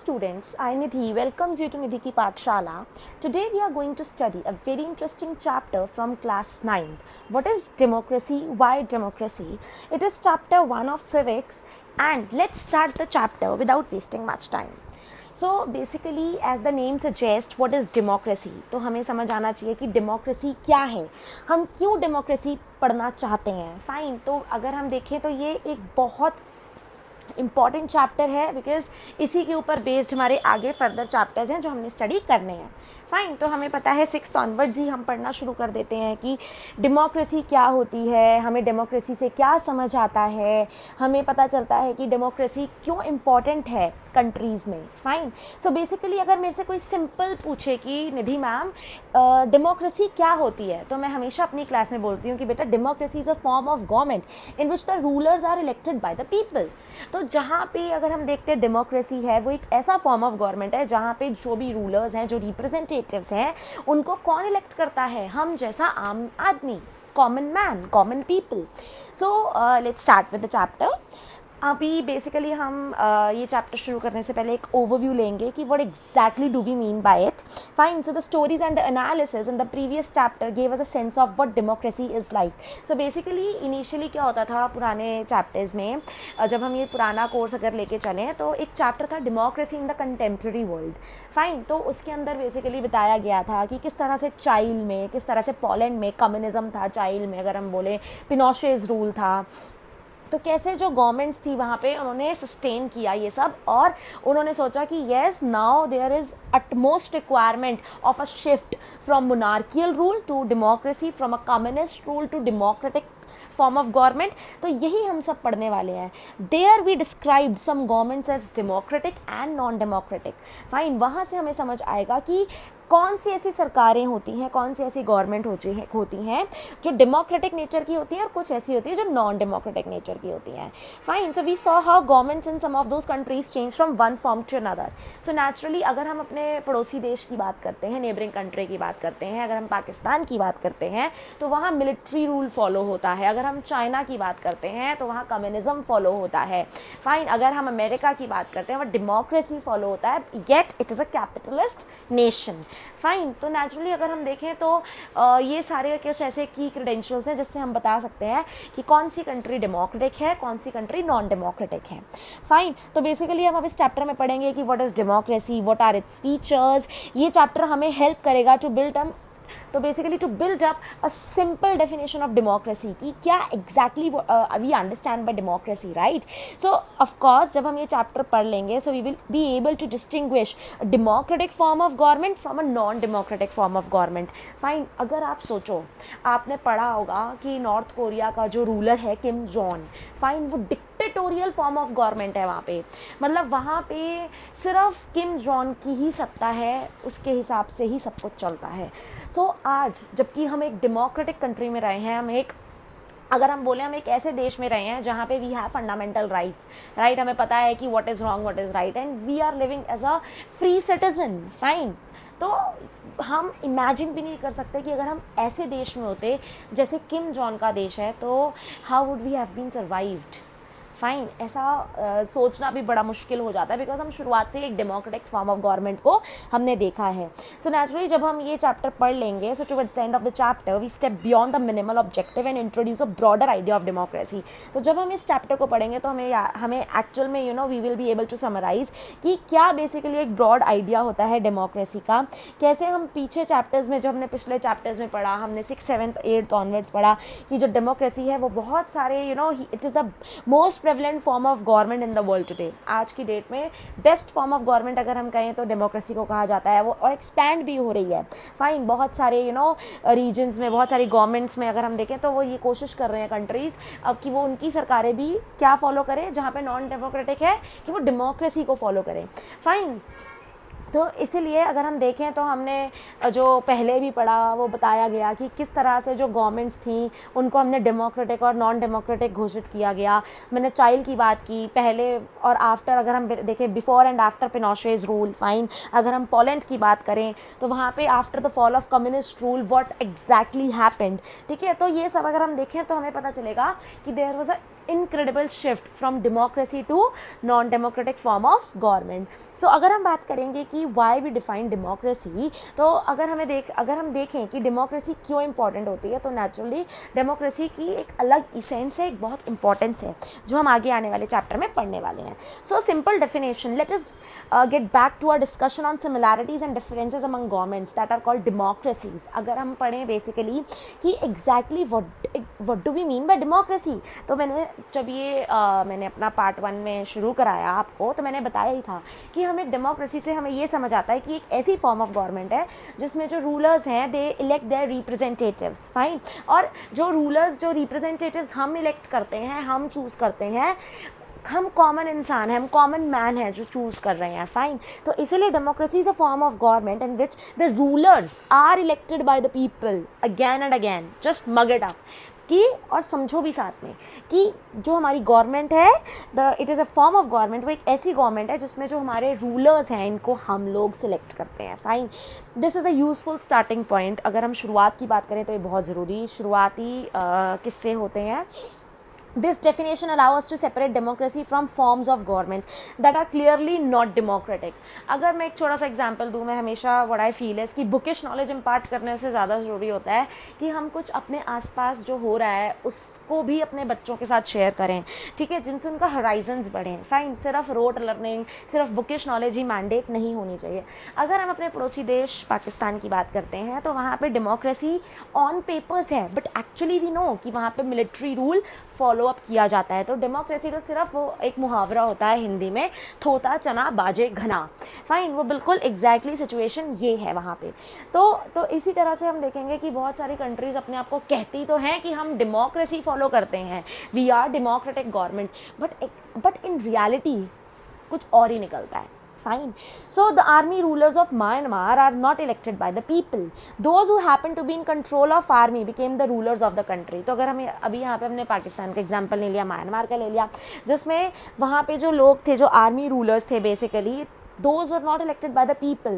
students, I Nidhi welcomes you to Nidhi Ki Pathshala. Today we are going to study a very interesting chapter from class 9th. What is democracy? Why democracy? It is chapter 1 of civics, and let's start the chapter without wasting much time. So basically as the name suggests, what is democracy? तो हमें समझ आना चाहिए कि democracy क्या है, हम क्यों democracy पढ़ना चाहते हैं. फाइन, तो अगर हम देखें तो ये एक बहुत इम्पॉर्टेंट चैप्टर है बिकॉज इसी के ऊपर बेस्ड हमारे आगे फर्दर चैप्टर्स हैं जो हमने स्टडी करने हैं. फाइन, तो हमें पता है 6th ऑनवर्ड्स ही हम पढ़ना शुरू कर देते हैं कि डेमोक्रेसी क्या होती है, हमें डेमोक्रेसी से क्या समझ आता है, हमें पता चलता है कि डेमोक्रेसी क्यों इम्पॉर्टेंट है कंट्रीज़ में. फाइन, सो बेसिकली अगर मेरे से कोई सिंपल पूछे कि निधि मैम डेमोक्रेसी क्या होती है, तो मैं हमेशा अपनी क्लास में बोलती हूँ कि बेटा democracy is a form of government in which the rulers are elected by the people. तो जहाँ पे अगर हम देखते हैं डेमोक्रेसी है वो एक ऐसा फॉर्म ऑफ गवर्नमेंट है जहाँ पे जो भी रूलर्स हैं, जो रिप्रेजेंटेटिव्स हैं, उनको कौन इलेक्ट करता है? हम जैसा आम आदमी, common man, common people. So let's start with the chapter. अभी बेसिकली हम ये चैप्टर शुरू करने से पहले एक ओवरव्यू लेंगे कि what exactly do we mean by it. Fine, so the stories and analysis in the previous chapter gave us a sense of what democracy is like. So basically initially क्या होता था पुराने चैप्टर्स में, जब हम ये पुराना कोर्स अगर लेके चलें तो एक चैप्टर था democracy in the contemporary world. Fine, तो उसके अंदर बेसिकली बताया गया था कि किस तरह से चाइल्ड में, किस तरह से पोलैंड में कम्युनिज्म था, चाइल्ड में अगर हम बोले पिनोशेज रूल था, तो कैसे जो गवर्नमेंट्स थी वहाँ पे उन्होंने सस्टेन किया ये सब, और उन्होंने सोचा कि yes now there is utmost requirement of a shift from monarchical rule to democracy, from a communist rule to democratic form of government. तो यही हम सब पढ़ने वाले हैं. There we described some governments as democratic and non-democratic. Fine, वहाँ से हमें समझ आएगा कि कौन सी ऐसी सरकारें होती हैं, कौन सी ऐसी गवर्नमेंट होती हैं जो डेमोक्रेटिक नेचर की होती हैं और कुछ ऐसी होती है जो नॉन डेमोक्रेटिक नेचर की होती हैं. Fine, so we saw how governments in some of those countries change from one form to another. So naturally अगर हम अपने पड़ोसी देश की बात करते हैं, नेबरिंग कंट्री की बात करते हैं, अगर हम पाकिस्तान की बात करते हैं तो वहाँ मिलिट्री रूल फॉलो होता है. अगर हम चाइना की बात करते हैं तो वहाँ कम्युनिज्म फॉलो होता है. फाइन, अगर हम अमेरिका की बात करते हैं वहाँ डेमोक्रेसी फॉलो होता है, yet it is a capitalist nation. Fine, तो नेचुरली अगर हम देखें तो ये सारे कुछ ऐसे की क्रेडेंशियल्स हैं जिससे हम बता सकते हैं कि कौन सी कंट्री डेमोक्रेटिक है, कौन सी कंट्री नॉन डेमोक्रेटिक है. फाइन, तो बेसिकली हम अब इस चैप्टर में पढ़ेंगे कि what is democracy, what are its features. ये चैप्टर हमें हेल्प करेगा टू बिल्ड तो basically to build up a simple definition of democracy कि क्या exactly we understand by democracy, right. So of course जब हम ये चैप्टर पढ़ लेंगे so we will be able to distinguish democratic form of government from a non democratic form of government. Fine, अगर आप सोचो, आपने पढ़ा होगा कि नॉर्थ कोरिया का जो रूलर है किम जॉन, फाइन, वो डिक्टेटोरियल फॉर्म ऑफ गवर्नमेंट है वहाँ पे. मतलब वहाँ पे सिर्फ किम जॉन की ही सत्ता है, उसके हिसाब से ही सब कुछ चलता है. सो आज जबकि हम एक डेमोक्रेटिक कंट्री में रहे हैं, हम एक, अगर हम बोले हम एक ऐसे देश में रहे हैं जहाँ पे we have fundamental rights, right, हमें पता है कि what is wrong, what is right, and we are living as a free citizen. Fine, तो हम इमेजिन भी नहीं कर सकते कि अगर हम ऐसे देश में होते जैसे किम जॉन का देश है तो how would we have been survived. Fine, ऐसा सोचना भी बड़ा मुश्किल हो जाता है बिकॉज हम शुरुआत से एक डेमोक्रेटिक फॉर्म ऑफ गवर्नमेंट को हमने देखा है. सो नेचुरली जब हम ये चैप्टर पढ़ लेंगे, so towards the end of the chapter we step beyond the minimal objective and introduce a broader idea of democracy. तो जब हम इस चैप्टर को पढ़ेंगे तो हमें एक्चुअल में we will be able to summarise कि क्या बेसिकली एक ब्रॉड आइडिया होता है डेमोक्रेसी का. कैसे हम पीछे चैप्टर्स में, जो हमने पिछले चैप्टर्स में पढ़ा, हमने 6th 7th 8th ऑनवर्ड्स पढ़ा कि जो डेमोक्रेसी है वो बहुत सारे it is the most prevalent form of government in the world today. आज की डेट में बेस्ट फॉर्म ऑफ गवर्नमेंट अगर हम कहें तो डेमोक्रेसी को कहा जाता है वो, और एक्सपैंड भी हो रही है. फाइन, बहुत सारे रीजन्स में, बहुत सारी गवर्नमेंट्स में अगर हम देखें तो वो ये कोशिश कर रहे हैं कंट्रीज अब कि वो उनकी सरकारें भी क्या फॉलो करें, जहाँ पे नॉन डेमोक्रेटिक है कि वो डेमोक्रेसी को फॉलो करें. फाइन, तो इसीलिए अगर हम देखें तो हमने जो पहले भी पढ़ा वो बताया गया कि किस तरह से जो गवर्नमेंट्स थी उनको हमने डेमोक्रेटिक और नॉन डेमोक्रेटिक घोषित किया गया. मैंने चाइल्ड की बात की पहले और आफ्टर, अगर हम देखें before and after Pinochet's rule. Fine, अगर हम पोलैंड की बात करें तो वहाँ पे after the fall of communist rule what exactly happened. ठीक है, तो ये सब अगर हम देखें तो हमें पता चलेगा कि there was a incredible shift from democracy to non-democratic form of government. So अगर हम बात करेंगे कि why we define democracy, तो अगर हम देखें कि democracy क्यों important होती है, तो naturally democracy की एक अलग essence है, एक बहुत importance है, जो हम आगे आने वाले चैप्टर में पढ़ने वाले हैं. So simple definition, let us get back to our discussion on similarities and differences among governments that are called democracies. अगर हम पढ़ें basically कि exactly what do we mean by democracy, तो मैंने अपना पार्ट 1 में शुरू कराया आपको, तो मैंने बताया ही था कि हमें डेमोक्रेसी से हमें ये समझ आता है कि एक ऐसी फॉर्म ऑफ गवर्नमेंट है जिसमें जो रूलर्स हैं दे इलेक्ट देयर रिप्रेजेंटेटिव्स, फाइन, और जो रूलर्स जो रिप्रेजेंटेटिव्स हम इलेक्ट करते हैं, हम चूज करते हैं, हम कॉमन इंसान हैं, हम कॉमन मैन हैं जो चूज कर रहे हैं, फाइन. तो इसीलिए democracy is a form of government in which the rulers are elected by the people again and again. Just mug it up कि, और समझो भी साथ में कि जो हमारी गवर्नमेंट है, it is a form of government, वो एक ऐसी गवर्नमेंट है जिसमें जो हमारे रूलर्स हैं इनको हम लोग सिलेक्ट करते हैं, fine. This is a useful starting point. अगर हम शुरुआत की बात करें तो ये बहुत ज़रूरी शुरुआती किस्से होते हैं. This definition allows us to separate democracy from forms of government that are clearly not democratic. अगर मैं एक छोटा सा एग्जाम्पल दूँ, मैं हमेशा what I feel है कि बुकिश नॉलेज इम्पार्ट करने से ज़्यादा ज़रूरी होता है कि हम कुछ अपने आसपास जो हो रहा है उसको भी अपने बच्चों के साथ शेयर करें, ठीक है, जिनसे उनका हराइजन्स बढ़ें, फाइन. सिर्फ रोट लर्निंग, सिर्फ बुकिश नॉलेज ही मैंडेट नहीं होनी चाहिए. अगर हम अपने पड़ोसी देश पाकिस्तान की बात करते हैं तो वहाँ पे डेमोक्रेसी ऑन पेपर्स है, बट एक्चुअली वी नो कि वहाँ पे मिलिट्री रूल फॉलो अप किया जाता है. तो डेमोक्रेसी तो सिर्फ वो एक मुहावरा होता है हिंदी में, थोता चना बाजे घना, फाइन. वो बिल्कुल एग्जैक्टली सिचुएशन ये है वहाँ पे. तो इसी तरह से हम देखेंगे कि बहुत सारी कंट्रीज अपने आप को कहती तो हैं कि हम डेमोक्रेसी फॉलो करते हैं, we are democratic government, but in reality कुछ और ही निकलता है, fine. So the army rulers of Myanmar are not elected by the people. Those who happen to be in control of army became the rulers of the country. तो अगर हम अभी यहाँ पे हमने पाकिस्तान का एग्जाम्पल ले लिया, म्यांमार का ले लिया, जिसमें वहाँ पे जो लोग थे, जो आर्मी रूलर्स थे, basically those were not elected by the people.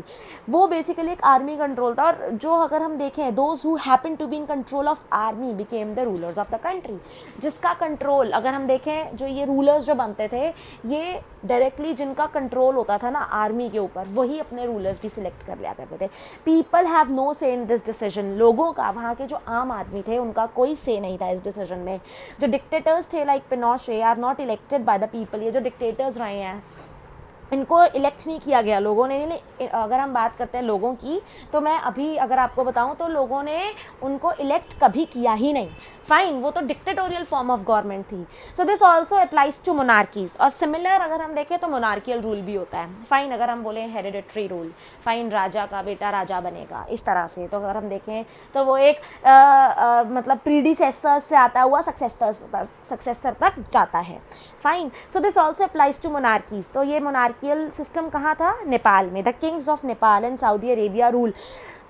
वो बेसिकली एक आर्मी कंट्रोल था, और जो अगर हम देखें those who happen to be in control of army became the rulers of the country. जिसका कंट्रोल अगर हम देखें, जो ये रूलर्स जो बनते थे, ये डायरेक्टली जिनका कंट्रोल होता था ना आर्मी के ऊपर, वही अपने रूलर्स भी सिलेक्ट कर लिया करते थे. पीपल हैव नो से इन दिस डिसीजन. लोगों का, वहाँ के जो आम आदमी थे, उनका कोई से नहीं था इस डिसीजन में. जो डिक्टेटर्स थे like Pinochet are not elected by the people. ये जो डिक्टेटर्स रहे हैं इनको इलेक्ट नहीं किया गया लोगों ने. अगर हम बात करते हैं लोगों की, तो मैं अभी अगर आपको बताऊं तो लोगों ने उनको इलेक्ट कभी किया ही नहीं, फाइन. वो तो डिक्टेटोरियल फॉर्म ऑफ गवर्नमेंट थी. So this also applies to monarchies. और सिमिलर अगर हम देखें तो मोनार्कियल रूल भी होता है, फाइन. अगर हम बोले हेरिडिटरी रूल, फाइन, राजा का बेटा राजा बनेगा, इस तरह से. तो अगर हम देखें तो वो एक मतलब प्रीडिसेसर से आता हुआ सक्सेसर तक जाता है, fine. So this also applies to monarchies. तो ये मोनार्कियल सिस्टम कहाँ था? नेपाल में. The kings of Nepal and Saudi Arabia rule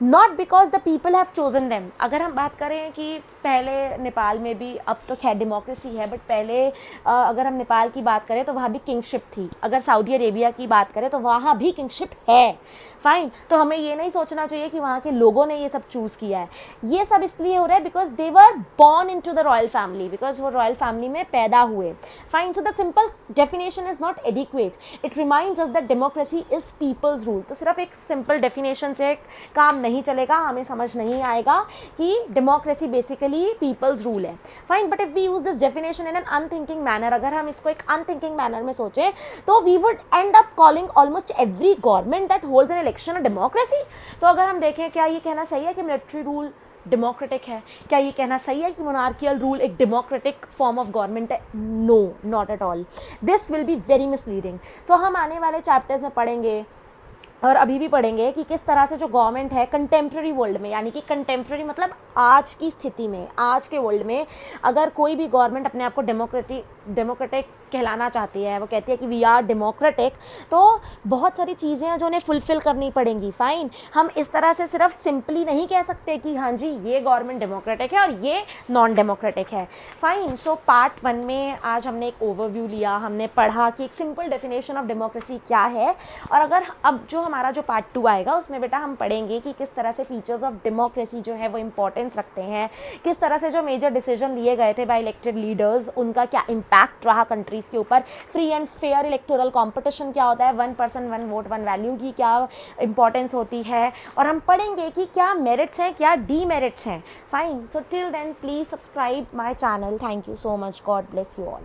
not because the people have chosen them. अगर हम बात करें कि पहले नेपाल में भी, अब तो खैर डेमोक्रेसी है, बट पहले अगर हम नेपाल की बात करें तो वहाँ भी किंगशिप थी. अगर सऊदी अरेबिया की बात करें तो वहाँ भी किंगशिप है, फाइन. तो हमें ये नहीं सोचना चाहिए कि वहाँ के लोगों ने ये सब चूज किया है. ये सब इसलिए हो रहा है because they were born into the royal family, because वो रॉयल फैमिली में पैदा हुए, fine. So the simple definition is not adequate. It reminds us that democracy is people's rule. तो सिर्फ एक सिंपल डेफिनेशन से काम नहीं चलेगा, हमें समझ नहीं आएगा कि डेमोक्रेसी बेसिकली पीपल्स रूल है, fine. But if we use this definition in an unthinking manner, अगर हम इसको एक अनथिंकिंग मैनर में सोचें, तो we would end up calling almost every government that holds an election democracy. तो अगर हम देखें, क्या ये कहना सही है कि मिलिट्री रूल डेमोक्रेटिक है? क्या ये कहना सही है कि मोनार्कियल रूल एक डेमोक्रेटिक फॉर्म ऑफ गवर्नमेंट है? No, not at all. This will be very misleading. So हम आने वाले चैप्टर्स में पढ़ेंगे और अभी भी पढ़ेंगे कि किस तरह से जो गवर्नमेंट है कंटेम्प्रेरी वर्ल्ड में, यानी कि कंटेम्प्रेरी मतलब आज की स्थिति में, आज के वर्ल्ड में, अगर कोई भी गवर्नमेंट अपने आप को डेमोक्रेटिक कहलाना चाहती है, वो कहती है कि वी आर डेमोक्रेटिक, तो बहुत सारी चीज़ें हैं जो उन्हें फुलफिल करनी पड़ेंगी, फाइन. हम इस तरह से सिर्फ सिंपली नहीं कह सकते कि हाँ जी ये गवर्नमेंट डेमोक्रेटिक है और ये नॉन डेमोक्रेटिक है, फाइन. सो पार्ट 1 में आज हमने एक ओवरव्यू लिया, हमने पढ़ा कि एक सिंपल डेफिनेशन ऑफ डेमोक्रेसी क्या है, और अगर अब जो हमारा जो पार्ट 2 आएगा उसमें बेटा हम पढ़ेंगे कि किस तरह से फीचर्स ऑफ डेमोक्रेसी जो है वो इंपॉर्टेंस रखते हैं, किस तरह से जो मेजर डिसीजन लिए गए थे बाय इलेक्टेड लीडर्स उनका क्या इम्पैक्ट रहा कंट्रीज के ऊपर, free and fair electoral competition क्या होता है, 1 पर्सन 1 वोट 1 वैल्यू की क्या इंपॉर्टेंस होती है, और हम पढ़ेंगे कि क्या मेरिट्स हैं क्या डीमेरिट्स हैं. Fine, so till then please subscribe my channel. Thank you so much. God bless you all.